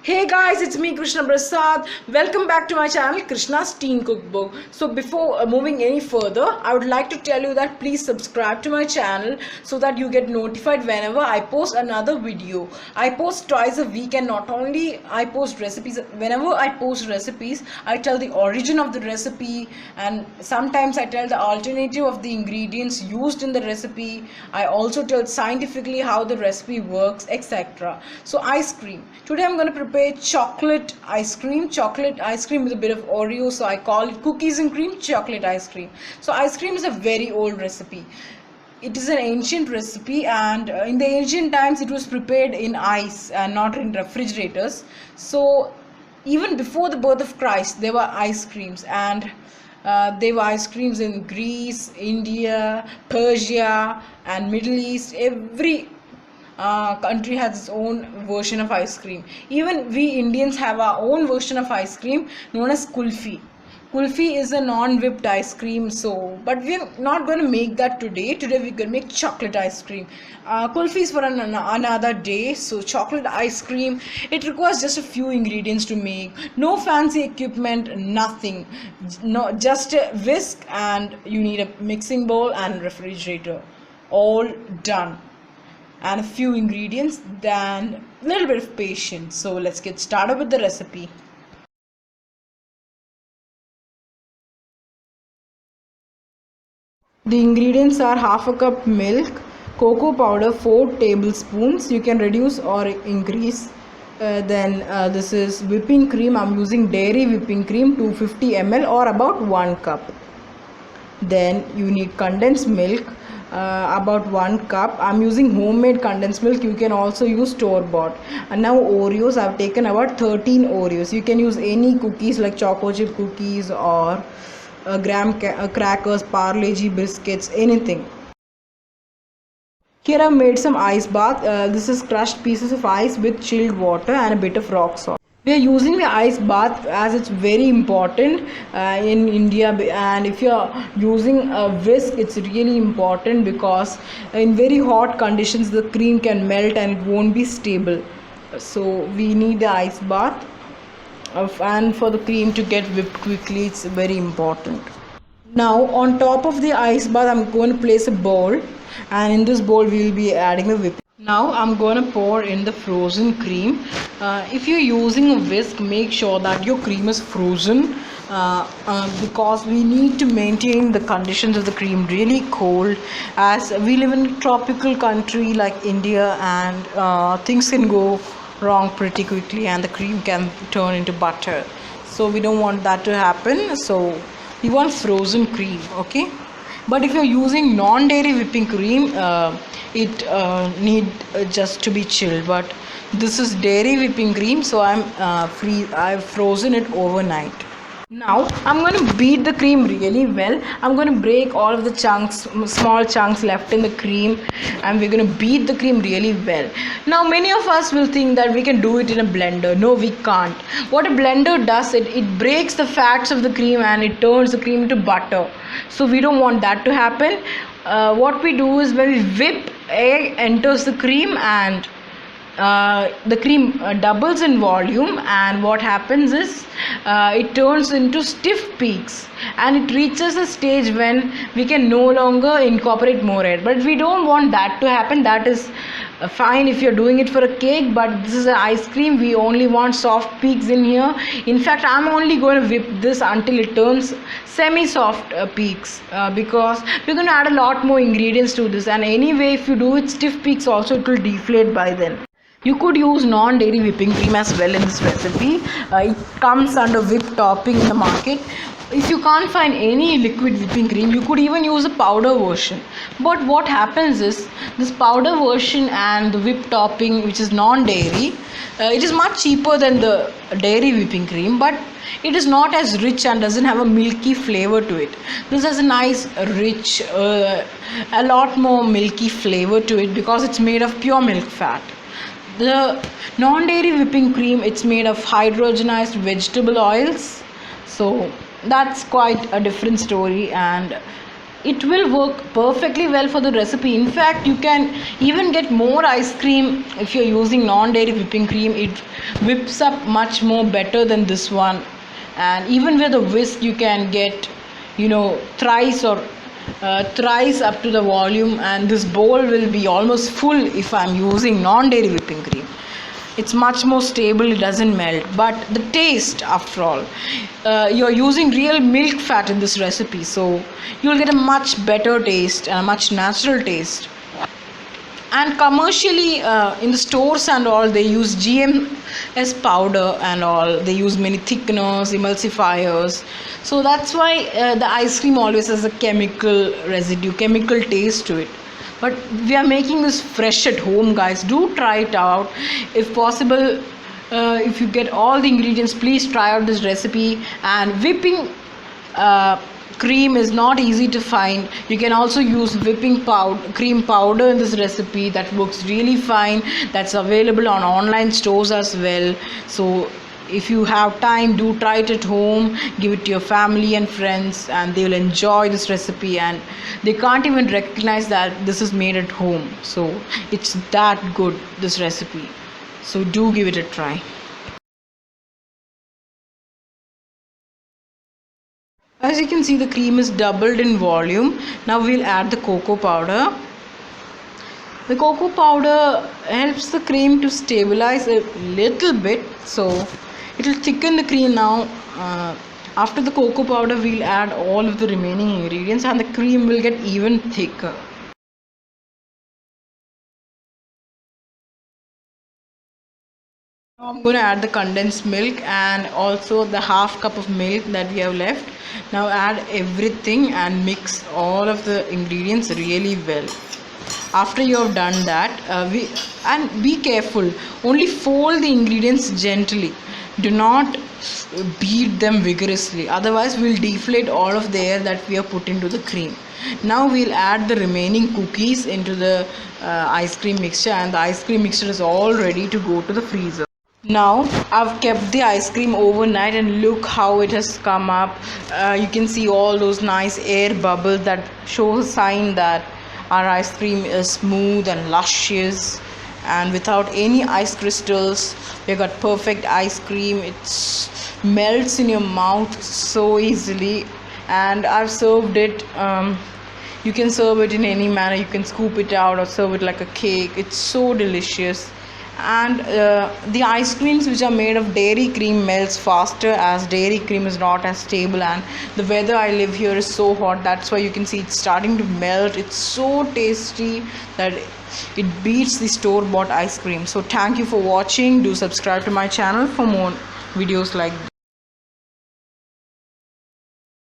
Hey guys, it's me Krishna Prasad. Welcome back to my channel Krishna's Teen Cookbook. So before moving any further, I would like to tell you that please subscribe to my channel so that you get notified whenever I post another video. I post twice a week, and not only I post recipes, whenever I post recipes, I tell the origin of the recipe, and sometimes I tell the alternative of the ingredients used in the recipe. I also tell scientifically how the recipe works, etc. So ice cream. Today I'm going to prepare chocolate ice cream with a bit of Oreo, so I call it cookies and cream chocolate ice cream. So ice cream is a very old recipe. It is an ancient recipe, and in the ancient times it was prepared in ice and not in refrigerators. So even before the birth of Christ there were ice creams, and there were ice creams in Greece, India, Persia and Middle East. Every country has its own version of ice cream. Even we Indians have our own version of ice cream known as kulfi. Kulfi is a non-whipped ice cream, but we're not going to make that today. Today we're going to make chocolate ice cream. Kulfi is for another day. So chocolate ice cream, it requires just a few ingredients to make. No fancy equipment, nothing. No, just a whisk, and you need a mixing bowl and refrigerator. All done. And a few ingredients, then a little bit of patience. So let's get started with the recipe. The ingredients are half a cup milk, cocoa powder 4 tablespoons. You can reduce or increase. This is whipping cream. I'm using dairy whipping cream 250 ml or about 1 cup. Then you need condensed milk, about 1 cup. I'm using homemade condensed milk. You can also use store bought. And now Oreos, I've taken about 13 Oreos. You can use any cookies like choco chip cookies or graham crackers, Parle-G biscuits, anything. Here I've made some ice bath. This is crushed pieces of ice with chilled water and a bit of rock salt. We are using the ice bath as it's very important in India, and if you are using a whisk, it's really important because in very hot conditions the cream can melt and it won't be stable. So we need the ice bath, and for the cream to get whipped quickly, it's very important. Now on top of the ice bath I'm going to place a bowl, and in this bowl we will be adding the whipping. Now I'm going to pour in the frozen cream. If you're using a whisk, make sure that your cream is frozen, because we need to maintain the conditions of the cream really cold, as we live in a tropical country like India, and things can go wrong pretty quickly and the cream can turn into butter. So we don't want that to happen. So we want frozen cream, okay? But if you're using non-dairy whipping cream, it need just to be chilled. But this is dairy whipping cream, so I've frozen it overnight. Now I'm going to beat the cream really well. I'm going to break all of the small chunks left in the cream, and we're going to beat the cream really well. Now many of us will think that we can do it in a blender. No, we can't. What a blender does, it breaks the fats of the cream and it turns the cream into butter. So we don't want that to happen. What we do is, when we whip, egg enters the cream, and the cream doubles in volume, and what happens is it turns into stiff peaks, and it reaches a stage when we can no longer incorporate more air. But we don't want that to happen. That is fine if you're doing it for a cake, but this is an ice cream. We only want soft peaks in here. In fact, I'm only going to whip this until it turns semi-soft peaks, because we're going to add a lot more ingredients to this, and anyway if you do it stiff peaks also, it will deflate by then. You could use non-dairy whipping cream as well in this recipe. It comes under whipped topping in the market. If you can't find any liquid whipping cream, you could even use a powder version. But what happens is, this powder version and the whipped topping, which is non-dairy, it is much cheaper than the dairy whipping cream, but it is not as rich and doesn't have a milky flavor to it. This has a nice rich, a lot more milky flavor to it because it's made of pure milk fat. The non-dairy whipping cream, it's made of hydrogenized vegetable oils, so that's quite a different story, and it will work perfectly well for the recipe. In fact, you can even get more ice cream if you're using non-dairy whipping cream. It whips up much more better than this one. And even with a whisk, you can get, thrice or thrice up to the volume, and this bowl will be almost full if I'm using non-dairy whipping cream. It's much more stable, it doesn't melt. But the taste, after all, you're using real milk fat in this recipe, so you'll get a much better taste and a much natural taste. And commercially, in the stores and all, they use GMS powder and all. They use many thickeners, emulsifiers. So that's why the ice cream always has a chemical residue, chemical taste to it. But we are making this fresh at home, guys. Do try it out if possible. If you get all the ingredients, please try out this recipe. And whipping cream is not easy to find. You can also use cream powder in this recipe. That works really fine. That's available on online stores as well. So if you have time, do try it at home. Give it to your family and friends, and they will enjoy this recipe, and they can't even recognize that this is made at home. So it's that good, this recipe. So do give it a try. As you can see, the cream is doubled in volume. Now we'll add the cocoa powder. The cocoa powder helps the cream to stabilize a little bit, so it will thicken the cream now. After the cocoa powder, we'll add all of the remaining ingredients, and the cream will get even thicker. Now I'm going to add the condensed milk and also the half cup of milk that we have left. Now add everything and mix all of the ingredients really well. After you have done that, be careful, only fold the ingredients gently. Do not beat them vigorously, otherwise we'll deflate all of the air that we have put into the cream. Now we'll add the remaining cookies into the ice cream mixture, and the ice cream mixture is all ready to go to the freezer. Now I've kept the ice cream overnight, and look how it has come up. You can see all those nice air bubbles that show a sign that our ice cream is smooth and luscious and without any ice crystals. We got perfect ice cream. It melts in your mouth so easily, and I've served it. You can serve it in any manner. You can scoop it out or serve it like a cake. It's so delicious. And the ice creams which are made of dairy cream melts faster, as dairy cream is not as stable, and the weather I live here is so hot. That's why you can see it's starting to melt. It's so tasty that it beats the store bought ice cream. So thank you for watching. Do subscribe to my channel for more videos like this.